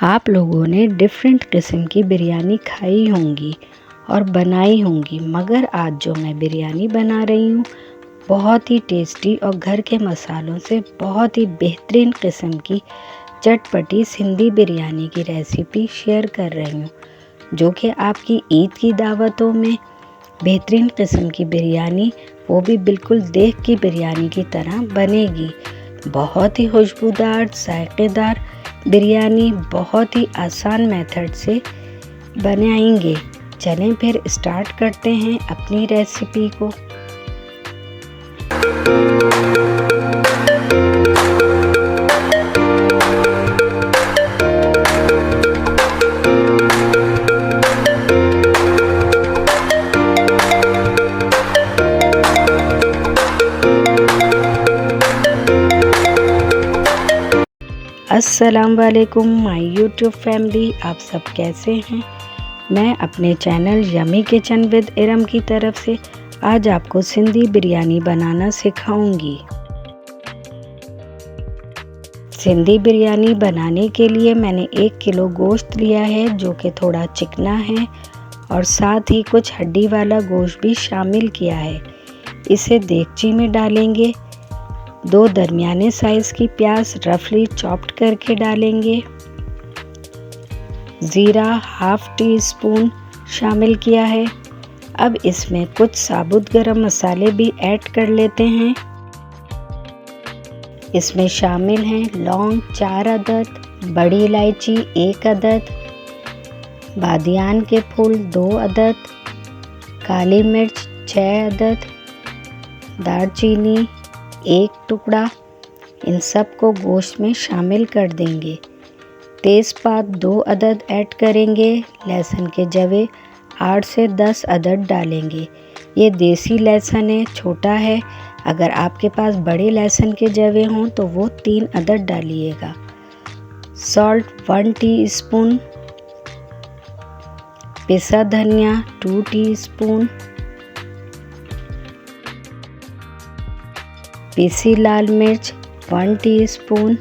आप लोगों ने डिफरेंट किस्म की बिरयानी खाई होंगी और बनाई होंगी, मगर आज जो मैं बिरयानी बना रही हूँ बहुत ही टेस्टी और घर के मसालों से बहुत ही बेहतरीन किस्म की चटपटी सिंधी बिरयानी की रेसिपी शेयर कर रही हूँ, जो कि आपकी ईद की दावतों में बेहतरीन किस्म की बिरयानी, वो भी बिल्कुल देख की बिरयानी की तरह बनेगी। बहुत ही खुशबूदार जायकेदार बिरयानी बहुत ही आसान मेथड से बनाएंगे। चलें फिर स्टार्ट करते हैं अपनी रेसिपी को। अस्सलाम वालेकुम माय यूट्यूब फैमिली, आप सब कैसे हैं। मैं अपने channel yummy kitchen with Iram की तरफ से आज आपको सिंधी बिरयानी बनाना सिखाऊंगी। सिंधी बिरयानी बनाने के लिए मैंने 1 किलो गोश्त लिया है, जो कि थोड़ा चिकना है, और साथ ही कुछ हड्डी वाला गोश्त भी शामिल किया है। इसे देगची में डालेंगे। 2 दरमियाने साइज़ की प्याज रफली चॉप्ड करके डालेंगे। ज़ीरा हाफ टी स्पून शामिल किया है। अब इसमें कुछ साबुत गरम मसाले भी ऐड कर लेते हैं। इसमें शामिल हैं लौंग 4 अदद, बड़ी इलायची 1 अदद, बादियान के फूल 2 अदद, काली मिर्च 6 अदद, दालचीनी 1 टुकड़ा। इन सब को गोश्त में शामिल कर देंगे। तेज़पात 2 अदद ऐड करेंगे। लहसुन के जवे 8 से 10 अदद डालेंगे। ये देसी लहसुन है, छोटा है। अगर आपके पास बड़े लहसुन के जवे हों तो वो 3 अदद डालिएगा। सॉल्ट 1 टीस्पून, पिसा धनिया 2 टीस्पून, पीसी लाल मिर्च 1 टीस्पून।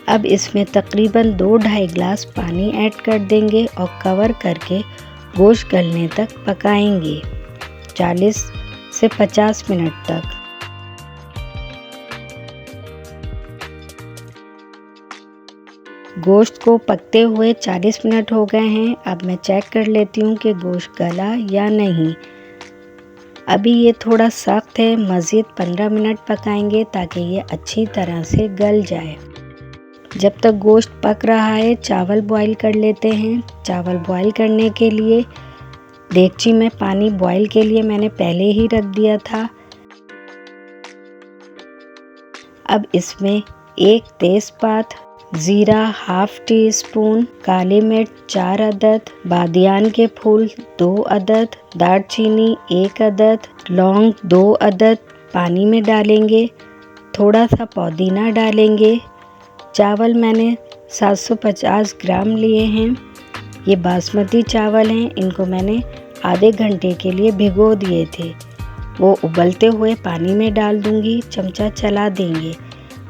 अब इसमें तकरीबन 2-2.5 गिलास पानी ऐड कर देंगे और कवर करके गोश्त गलने तक पकाएंगे 40 से 50 मिनट तक। गोश्त को पकते हुए 40 मिनट हो गए हैं। अब मैं चेक कर लेती हूँ कि गोश्त गला या नहीं। अभी ये थोड़ा सख्त है, मज़ीद 15 मिनट पकाएंगे ताकि ये अच्छी तरह से गल जाए। जब तक गोश्त पक रहा है चावल बॉईल कर लेते हैं। चावल बॉईल करने के लिए देगची में पानी बॉईल के लिए मैंने पहले ही रख दिया था। अब इसमें 1 तेज़पात, ज़ीरा हाफ टी स्पून, काली मिर्च 4 अदद, बादियान के फूल 2 अदद, दालचीनी 1 अदद, लौंग 2 अदद पानी में डालेंगे। थोड़ा सा पुदीना डालेंगे। चावल मैंने 750 ग्राम लिए हैं। ये बासमती चावल हैं, इनको मैंने आधे घंटे के लिए भिगो दिए थे। वो उबलते हुए पानी में डाल दूंगी, चमचा चला देंगे।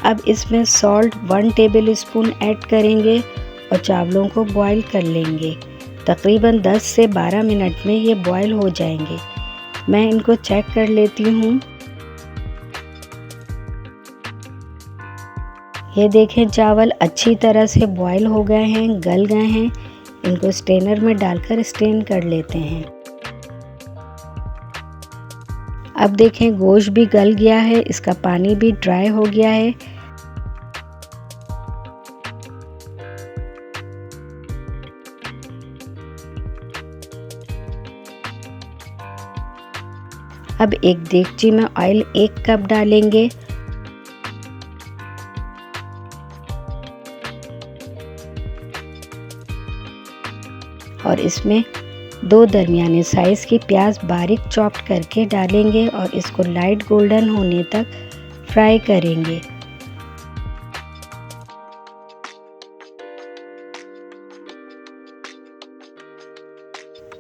अब इसमें सॉल्ट 1 टेबल स्पून ऐड करेंगे और चावलों को बॉईल कर लेंगे। तकरीबन 10 से 12 मिनट में ये बॉईल हो जाएंगे। मैं इनको चेक कर लेती हूँ। ये देखें चावल अच्छी तरह से बॉईल हो गए हैं, गल गए हैं। इनको स्ट्रेनर में डालकर स्ट्रेन कर लेते हैं। अब देखें गोश्त भी गल गया है, इसका पानी भी ड्राई हो गया है। अब एक देगची में ऑयल 1 कप डालेंगे। और इसमें 2 दरमियाने साइज़ की प्याज बारीक चॉप्ड करके डालेंगे और इसको लाइट गोल्डन होने तक फ्राई करेंगे।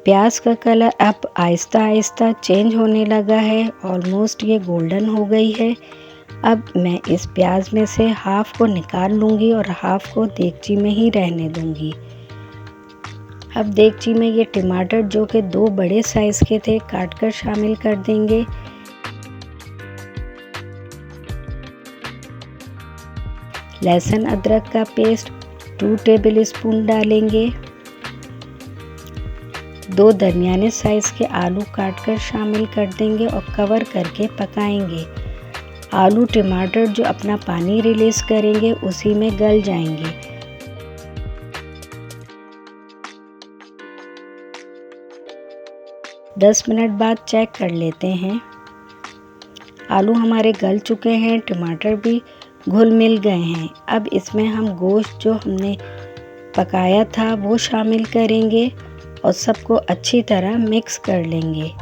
प्याज का कलर अब आहिस्ता आहिस्ता चेंज होने लगा है। ऑलमोस्ट ये गोल्डन हो गई है। अब मैं इस प्याज में से हाफ को निकाल लूँगी और हाफ को देगची में ही रहने दूँगी। अब देगची में ये टमाटर जो कि 2 बड़े साइज़ के थे काट कर शामिल कर देंगे। लहसुन अदरक का पेस्ट 2 टेबल स्पून डालेंगे। 2 दरमियाने साइज़ के आलू काट कर शामिल कर देंगे और कवर करके पकाएंगे। आलू टमाटर जो अपना पानी रिलीज़ करेंगे उसी में गल जाएंगे। दस मिनट बाद चेक कर लेते हैं। आलू हमारे गल चुके हैं, टमाटर भी घुल मिल गए हैं। अब इसमें हम गोश्त जो हमने पकाया था वो शामिल करेंगे और सबको अच्छी तरह मिक्स कर लेंगे।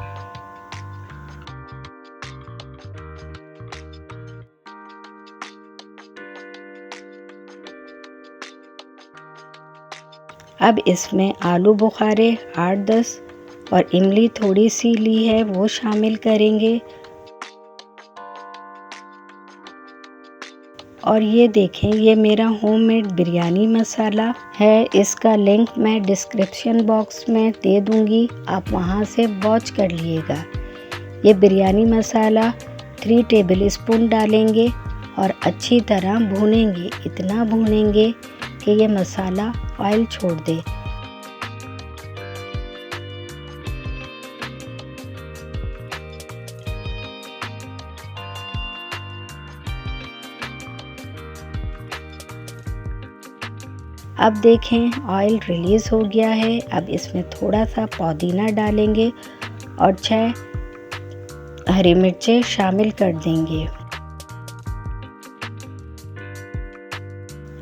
अब इसमें आलू बुखारे 8-10 और इमली थोड़ी सी ली है वो शामिल करेंगे। और ये देखें, ये मेरा होममेड बिरयानी मसाला है। इसका लिंक मैं डिस्क्रिप्शन बॉक्स में दे दूंगी, आप वहां से वॉच कर लीजिएगा। ये बिरयानी मसाला 3 टेबल स्पून डालेंगे और अच्छी तरह भूनेंगे। इतना भूनेंगे कि ये मसाला ऑयल छोड़ दे। अब देखें ऑयल रिलीज़ हो गया है। अब इसमें थोड़ा सा पुदीना डालेंगे और 6 हरी मिर्चें शामिल कर देंगे।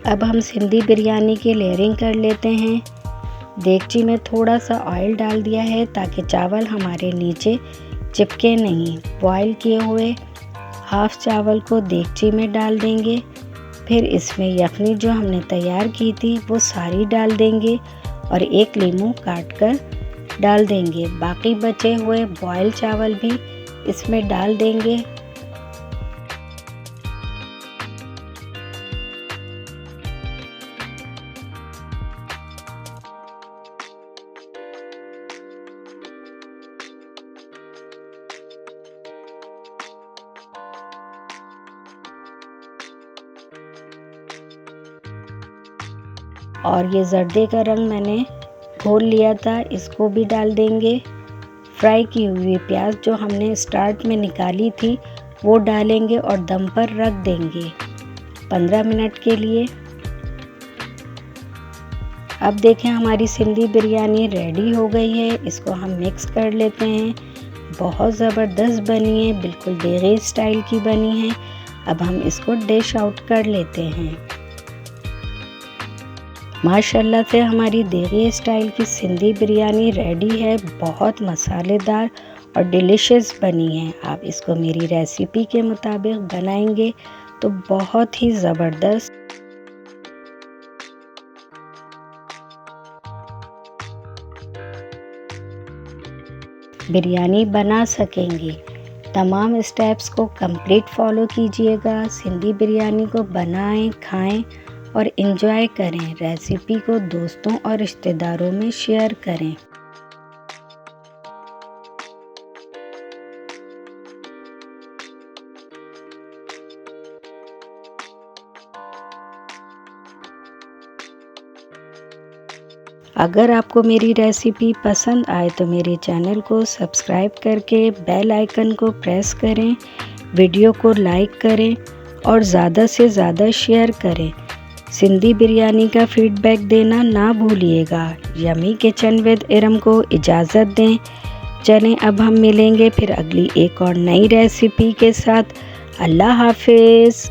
अब हम सिंधी बिरयानी की लेयरिंग कर लेते हैं। देगची में थोड़ा सा ऑयल डाल दिया है ताकि चावल हमारे नीचे चिपके नहीं। बॉईल किए हुए हाफ चावल को देगची में डाल देंगे। फिर इसमें यखनी जो हमने तैयार की थी वो सारी डाल देंगे और 1 लीमू काट कर डाल देंगे। बाकी बचे हुए बॉयल चावल भी इसमें डाल देंगे। और ये जर्दे का रंग मैंने घोल लिया था, इसको भी डाल देंगे। फ्राई की हुई प्याज जो हमने स्टार्ट में निकाली थी वो डालेंगे और दम पर रख देंगे 15 मिनट के लिए। अब देखें हमारी सिंधी बिरयानी रेडी हो गई है। इसको हम मिक्स कर लेते हैं। बहुत ज़बरदस्त बनी है, बिल्कुल देगी स्टाइल की बनी है। अब हम इसको डिश आउट कर लेते हैं। माशाल्लाह से हमारी देगी स्टाइल की सिंधी बिरयानी रेडी है। बहुत मसालेदार और डिलीशियस बनी है। आप इसको मेरी रेसिपी के मुताबिक बनाएंगे तो बहुत ही ज़बरदस्त बिरयानी बना सकेंगे। तमाम स्टेप्स को कंप्लीट फॉलो कीजिएगा। सिंधी बिरयानी को बनाएं, खाएं और एंजॉय करें। रेसिपी को दोस्तों और रिश्तेदारों में शेयर करें। अगर आपको मेरी रेसिपी पसंद आए तो मेरे चैनल को सब्सक्राइब करके बेल आइकन को प्रेस करें, वीडियो को लाइक करें और ज़्यादा से ज़्यादा शेयर करें। सिंधी बिरयानी का फीडबैक देना ना भूलिएगा। यमी किचन विद इरम को इजाज़त दें। चलें अब हम मिलेंगे फिर अगली एक और नई रेसिपी के साथ। अल्लाह हाफिज़।